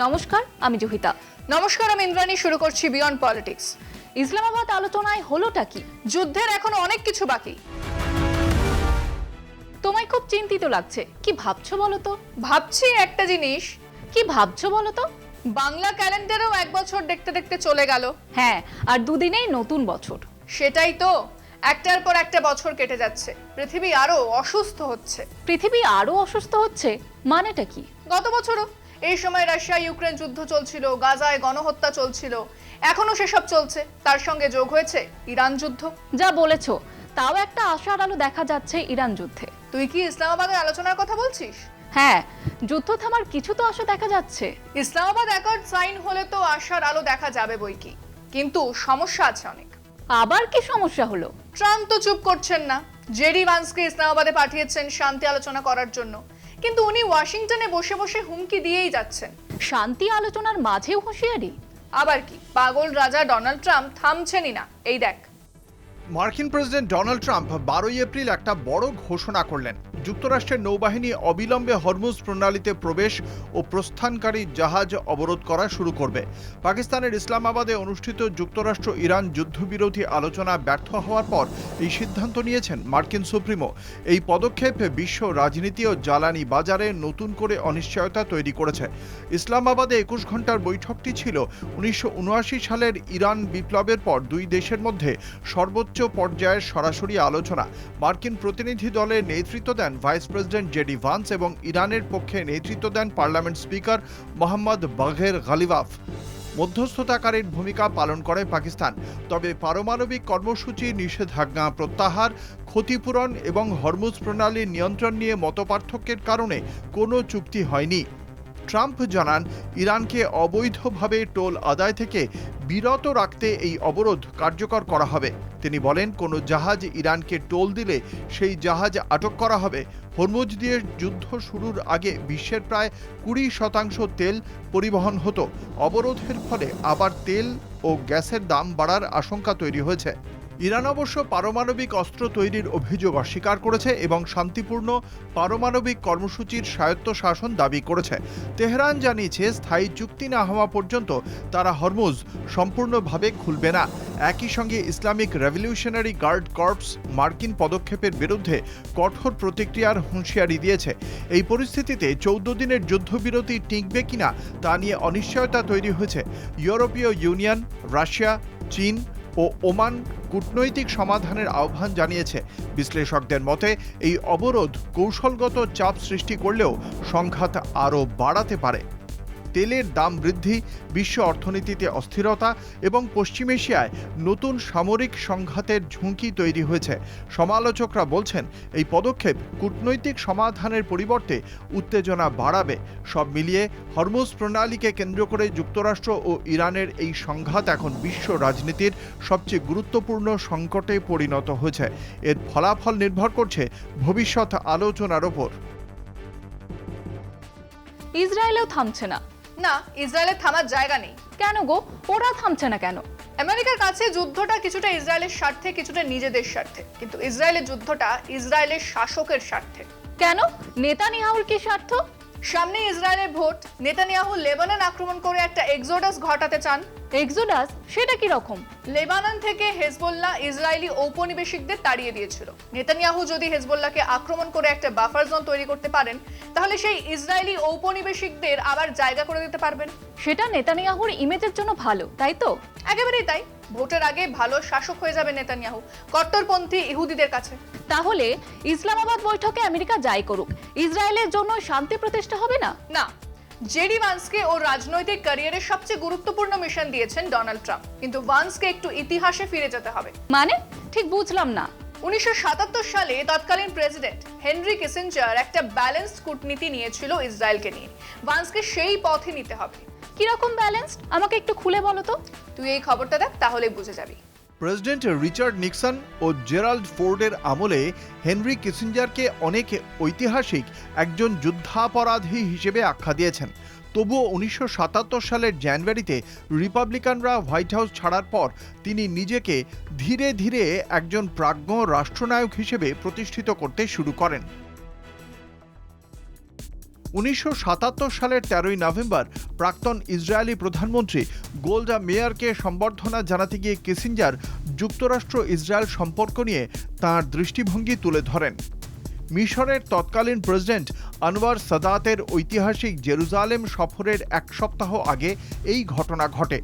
নমস্কার, আমি জহিতা। নমস্কার, আমি ইন্দ্রাণী। শুরু করছি বিয়ন্ড পলিটিক্স। ইসলামাবাদ আলোচনায় হলোটা কি? যুদ্ধের এখনো অনেক কিছু বাকি। তোমায় খুব চিন্তিত লাগছে, কি ভাবছো বলো তো? ভাবছি একটা জিনিস। কি ভাবছো বলো তো? বাংলা ক্যালেন্ডারেও 1 বছর দেখতে দেখতে চলে গেল। হ্যাঁ, আর দুদিনেই নতুন বছর। সেটাই তো, একটার পর একটা বছর কেটে যাচ্ছে, পৃথিবী আরো অসুস্থ হচ্ছে। পৃথিবী আরো অসুস্থ হচ্ছে মানেটা কি? গত বছরও এই সময় রাশিয়া ইউক্রেন যুদ্ধ চলছিল, গাজায় গণহত্যা চলছিল, এখনো সেসব চলছে। তার সঙ্গে যোগ হয়েছে ইরান যুদ্ধ। যা বলেছো, তাও একটা আশার আলো দেখা যাচ্ছে ইরান যুদ্ধে। তুই কি ইসলামাবাদের আলোচনার কথা বলছিস? হ্যাঁ, যুদ্ধ থামার কিছু তো আশা দেখা যাচ্ছে। ইসলামাবাদ অ্যাকর্ড সাইন হলে তো আশার আলো দেখা যাবে বইকি, কিন্তু সমস্যা আছে অনেক। আবার কি সমস্যা হলো? ট্রাম্প তো চুপ করছেন না। জেডি ভান্সকে ইসলামাবাদে পাঠিয়েছেন শান্তি আলোচনা করার জন্য, কিন্তু উনি ওয়াশিংটনে বসে বসে হুমকি দিয়েই যাচ্ছেন। শান্তি আলোচনার মাঝেও হুঁশিয়ারি? আবার কি, পাগল রাজা ডোনাল্ড ট্রাম্প থামছেনই না। এই দেখ, মার্কিন প্রেসিডেন্ট ডোনাল্ড ট্রাম্প 12 এপ্রিল একটা বড় ঘোষণা করলেন। যুক্তরাষ্ট্রের নৌবাহিনী অবিলম্বে হরমুজ প্রণালীতে প্রবেশ ও প্রস্থানকারী জাহাজ অবরোধ করা শুরু করবে। পাকিস্তানের ইসলামাবাদে অনুষ্ঠিত যুক্তরাষ্ট্র ইরান যুদ্ধবিরোধী আলোচনা ব্যর্থ হওয়ার পর এই সিদ্ধান্ত নিয়েছেন মার্কিন সুপ্রিমো। এই পদক্ষেপ বিশ্ব রাজনীতি ও জ্বালানি বাজারে নতুন করে অনিশ্চয়তা তৈরি করেছে। ইসলামাবাদে 21 ঘন্টার বৈঠকটি ছিল 1979 সালের ইরান বিপ্লবের পর দুই দেশের মধ্যে সর্বোচ্চ পর্যায়ের সরাসরি আলোচনা। মার্কিন প্রতিনিধি দলের নেতৃত্ব দেন ভাইস প্রেসিডেন্ট জেডি ভান্স এবং ইরানের পক্ষে নেতৃত্ব দেন পার্লামেন্ট স্পিকার মোহাম্মদ বাঘের গালিবাফ। মধ্যস্থতাকারীর ভূমিকা পালন করে পাকিস্তান। তবে পারমাণবিক কর্মসূচি নিষেধাজ্ঞা প্রত্যাহার, ক্ষতিপূরণ এবং হরমুজ প্রণালীর নিয়ন্ত্রণ নিয়ে মতপার্থক্যের কারণে কোনো চুক্তি হয়নি। ট্রাম্প জানান, ইরানকে অবৈধভাবে টোল আদায় থেকে বিরত রাখতে এই অবরোধ কার্যকর করা হবে। তিনি বলেন, কোনো জাহাজ ইরানকে টোল দিলে সেই জাহাজ আটক করা হবে। হরমুজ দিয়ে যুদ্ধ শুরুর আগে বিশ্বের প্রায় 20% তেল পরিবহন হতো। অবরোধের ফলে আবার তেল ও গ্যাসের দাম বাড়ার আশঙ্কা তৈরি হয়েছে। ইরান অবশ্য পারমাণবিক অস্ত্র তৈরির অভিযোগ অস্বীকার করেছে এবং শান্তিপূর্ণ পারমাণবিক কর্মসূচির স্বায়ত্তশাসন দাবি করেছে। তেহরান জানিয়েছে, স্থায়ী চুক্তি না হওয়া পর্যন্ত তারা হরমুজ সম্পূর্ণভাবে খুলবে না। একই সঙ্গে ইসলামিক রেভলিউশনারি গার্ড কর্পস মার্কিন পদক্ষেপের বিরুদ্ধে কঠোর প্রতিক্রিয়ার হুঁশিয়ারি দিয়েছে। এই পরিস্থিতিতে 14 দিনের যুদ্ধবিরতি টিকবে কিনা তা নিয়ে অনিশ্চয়তা তৈরি হয়েছে। ইউরোপীয় ইউনিয়ন, রাশিয়া, চীন ও ওমান কূটনৈতিক সমাধানের আহ্বান জানিয়েছে। বিশ্লেষকদের মতে, এই অবরোধ কৌশলগত চাপ সৃষ্টি করলেও সংঘাত আরও বাড়াতে পারে। তেলের দাম বৃদ্ধি, বিশ্ব অর্থনীতিতে অস্থিরতা এবং পশ্চিম এশিয়ায় নতুন সামরিক সংঘাতের ঝুঁকি তৈরি হয়েছে। সমালোচকরা বলছেন, এই পদক্ষেপ কূটনৈতিক সমাধানের পরিবর্তে উত্তেজনা বাড়াবে। সব মিলিয়ে হরমুজ প্রণালীকে কেন্দ্র করে যুক্তরাষ্ট্র ও ইরানের এই সংঘাত এখন বিশ্ব রাজনীতির সবচেয়ে গুরুত্বপূর্ণ সংকটে পরিণত হয়েছে। এর ফলাফল নির্ভর করছে ভবিষ্যৎ আলোচনার ওপর। ইসরায়েলেও থামছে না। না, ইসরায়েলের থামার জায়গা নেই। কেন গো, ওরা থামছে না কেন? আমেরিকার কাছে যুদ্ধটা কিছুটা ইসরায়েলের স্বার্থে, কিছুটা নিজেদের স্বার্থে, কিন্তু ইসরায়েলের যুদ্ধটা ইসরায়েলের শাসকের স্বার্থে। কেন? নেতানিয়াহুর কি স্বার্থ? সামনে ইসরায়েলের ভোট। নেতানিয়াহু লেবানন আক্রমণ করে একটা এক্সোডাস ঘটাতে চান। এক্সোডাস? সেটা কি রকম? লেবানন থেকে হেজবোল্লাহ ইসরায়েলি ঔপনিবেশিকদের তাড়িয়ে দিয়েছিল। নেতানিয়াহু যদি হেজবোল্লাহকে আক্রমণ করে একটা বাফার জোন তৈরি করতে পারেন, তাহলে সেই ইসরায়েলি ঔপনিবেশিকদের আবার জায়গা করে দিতে পারবেন। সেটা নেতানিয়াহুর ইমেজের জন্য ভালো, তাই তো? একেবারেই তাই। ভোটের আগে ভালো শাসক হয়ে যাবে নেতানিয়াহু কট্টরপন্থী ইহুদিদের কাছে। তাহলে ইসলামাবাদ বৈঠকে আমেরিকা যাই করুক, ইসরায়েলের জন্য শান্তি প্রতিষ্ঠা হবে না? না, জেডি ভান্সকে ওর রাজনৈতিক ক্যারিয়ারের সবচেয়ে গুরুত্বপূর্ণ মিশন দিয়েছেন ডোনাল্ড ট্রাম্প, কিন্তু ভান্সকে একটু ইতিহাসে ফিরে যেতে হবে। মানে ঠিক বুঝলাম না। 1977 সালে তৎকালীন প্রেসিডেন্ট হেনরি কিসিঞ্জার একটা ব্যালেন্সড কূটনীতি নিয়েছিল ইসরায়েলকে নিয়ে। ভান্সকে সেই পথে নিতে হবে। কিরকম ব্যালেন্সড, আমাকে একটু খুলে বলো তো। তুই এই খবরটা দেখ, তাহলেই বুঝে যাবি। প্রেসিডেন্ট রিচার্ড নিক্সন ও জেরাল্ড ফোর্ডের আমলে হেনরি কিসিঞ্জারকে অনেকে ঐতিহাসিক একজন যুদ্ধাপরাধী হিসেবে আখ্যা দিয়েছেন। তবুও 1977 সালের জানুয়ারিতে রিপাবলিকানরা হোয়াইট হাউস ছাড়ার পর তিনি নিজেকে ধীরে ধীরে একজন প্রাজ্ঞ রাষ্ট্রনায়ক হিসেবে প্রতিষ্ঠিত করতে শুরু করেন। 1977 সালের 13ই নভেম্বর প্রাক্তন ইসরায়েলি প্রধানমন্ত্রী গোল্ডা মেয়ারকে সম্বর্ধনা জানাতে গিয়ে কিসিঞ্জার যুক্তরাষ্ট্র ইসরায়েল সম্পর্ক নিয়ে তাঁর দৃষ্টিভঙ্গি তুলে ধরেন। মিশরের তৎকালীন প্রেসিডেন্ট আনওয়ার সাদাতের ঐতিহাসিক জেরুজালেম সফরের এক সপ্তাহ আগে এই ঘটনা ঘটে।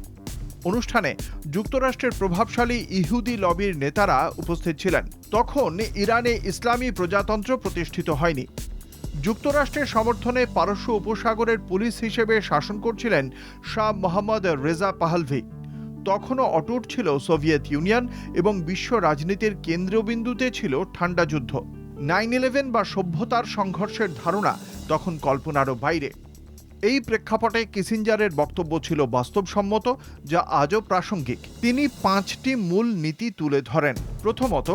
অনুষ্ঠানে যুক্তরাষ্ট্রের প্রভাবশালী ইহুদি লবির নেতারা উপস্থিত ছিলেন। তখন ইরানে ইসলামী প্রজাতন্ত্র প্রতিষ্ঠিত হয়নি। যুক্তরাষ্ট্রের সমর্থনে পারস্য উপসাগরের পুলিশ হিসেবে শাসন করছিলেন শাহ মোহাম্মদ রেজা পাহলভি। তখনও অটুট ছিল সোভিয়েত ইউনিয়ন এবং বিশ্ব রাজনীতির কেন্দ্রবিন্দুতে ছিল ঠান্ডা যুদ্ধ। 9/11 বা সভ্যতার সংঘর্ষের ধারণা তখন কল্পনারও বাইরে। এই প্রেক্ষাপটে কিসিঞ্জারের বক্তব্য ছিল বাস্তবসম্মত, যা আজও প্রাসঙ্গিক। তিনি 5টি মূল নীতি তুলে ধরেন। প্রথমত,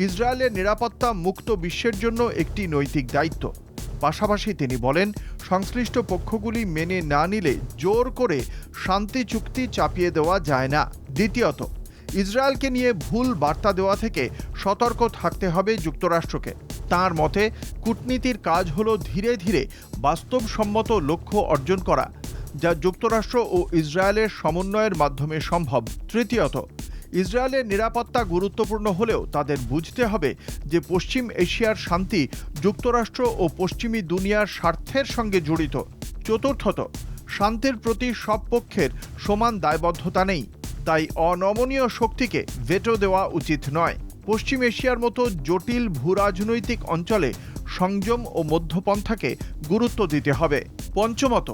ইসরায়েলের নিরাপত্তা মুক্ত বিশ্বের জন্য একটি নৈতিক দায়িত্ব। পাশাপাশি তিনি বলেন, সংশ্লিষ্ট পক্ষগুলি মেনে না নিলে জোর করে শান্তি চুক্তি চাপিয়ে দেওয়া যায় না। দ্বিতীয়ত, ইসরায়েলকে নিয়ে ভুল বার্তা দেওয়া থেকে সতর্ক থাকতে হবে যুক্তরাষ্ট্রকে। তাঁর মতে, কূটনীতির কাজ হল ধীরে ধীরে বাস্তবসম্মত লক্ষ্য অর্জন করা, যা যুক্তরাষ্ট্র ও ইসরায়েলের সমন্বয়ের মাধ্যমে সম্ভব। তৃতীয়ত, ইসরায়েলের নিরাপত্তা গুরুত্বপূর্ণ হলেও তাদের বুঝতে হবে যে পশ্চিম এশিয়ার শান্তি যুক্তরাষ্ট্র ও পশ্চিমী দুনিয়ার স্বার্থের সঙ্গে জড়িত। চতুর্থত, শান্তির প্রতি সব পক্ষের সমান দায়বদ্ধতা নেই, তাই অনমনীয় শক্তিকে ভেটো দেওয়া উচিত নয়। পশ্চিম এশিয়ার মতো জটিল ভূরাজনৈতিক অঞ্চলে সংযম ও মধ্যপন্থাকে গুরুত্ব দিতে হবে। পঞ্চমত,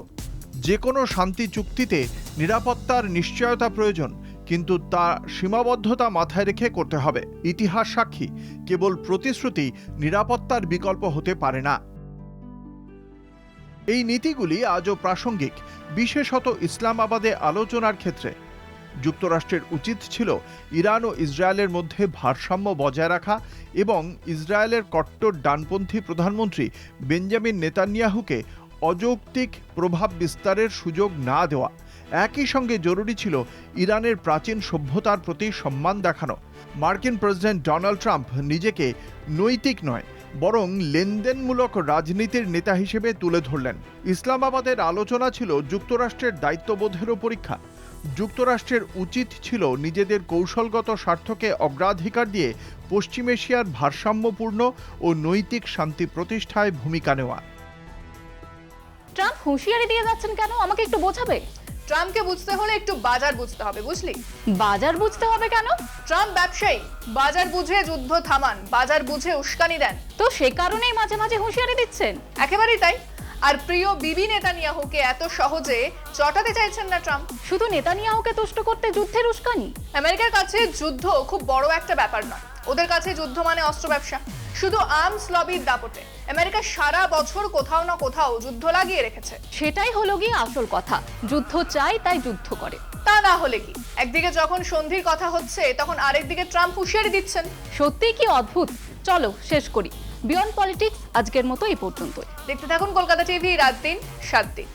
যে কোনো শান্তি চুক্তিতে নিরাপত্তার নিশ্চয়তা প্রয়োজন, কিন্তু তা সীমাবদ্ধতা মাথায় রেখে করতে হবে। ইতিহাস সাক্ষী, কেবল প্রতিশ্রুতি নিরাপত্তার বিকল্প হতে পারে না। এই নীতিগুলি আজও প্রাসঙ্গিক, বিশেষত ইসলামাবাদে আলোচনার ক্ষেত্রে। যুক্তরাষ্ট্রের উচিত ছিল ইরান ও ইসরায়েলের মধ্যে ভারসাম্য বজায় রাখা এবং ইসরায়েলের কট্টর ডানপন্থী প্রধানমন্ত্রী বেঞ্জামিন নেতানিয়াহুকে অযৌক্তিক প্রভাব বিস্তারের সুযোগ না দেওয়া। একই সঙ্গে জরুরি ছিল ইরানের প্রাচীন সভ্যতার প্রতি সম্মান দেখানো। মার্কিন প্রেসিডেন্ট ডোনাল্ড ট্রাম্প নিজেকে নৈতিক নয়, বরং লেনদেনমূলক রাজনীতির নেতা হিসেবে তুলে ধরলেন। ইসলামাবাদের আলোচনা ছিল যুক্তরাষ্ট্রের দায়িত্ববোধেরও পরীক্ষা। যুক্তরাষ্ট্রের উচিত ছিল নিজেদের কৌশলগত স্বার্থকে অগ্রাধিকার দিয়ে পশ্চিম এশিয়ার ভারসাম্যপূর্ণ ও নৈতিক শান্তি প্রতিষ্ঠায় ভূমিকা নেওয়া। ট্রাম্প হুঁশিয়ারি দিয়ে যাচ্ছেন কেন, আমাকে একটু বোঝাবে? ট্রাম্পকে বুঝতে হলে একটু বাজার বুঝতে হবে, বুঝলি? বাজার বুঝতে হবে কেন? ট্রাম্প ব্যবসায়ী, বাজার বুঝে যুদ্ধ থামান, বাজার বুঝে উস্কানি দেন। তো সে কারণেই মাঝে মাঝে হুঁশিয়ারি দিচ্ছেন। একেবারেই তাই। আর প্রিয় বিবি নেতানিয়াহুকে এত সহজে চটাতে চাইছেন না ট্রাম্প। শুধু নেতানিয়াহুকে তুষ্ট করতে যুদ্ধের উস্কানি? আমেরিকার কাছে যুদ্ধ খুব বড় একটা ব্যাপার নয়। ওদের কাছে যুদ্ধ মানে অস্ত্র ব্যবসা। শুধু আর্মস লবির দাপটে আমেরিকা সারা বছর কোথাও না কোথাও যুদ্ধ লাগিয়ে রেখেছে। সেটাই হলো গিয়ে আসল কথা, যুদ্ধ চাই তাই যুদ্ধ করে। তা না হলে কি, একদিকে যখন সন্ধির কথা হচ্ছে তখন আরেকদিকে ট্রাম্প হুঁশিয়ারি দিচ্ছেন। সত্যিই কি অদ্ভুত। চলো শেষ করি। বিয়ন্ড পলিটিক্স আজকের মতো এই পর্যন্তই। দেখতে থাকুন কলকাতা টিভি, রাত দিন 7 দিন।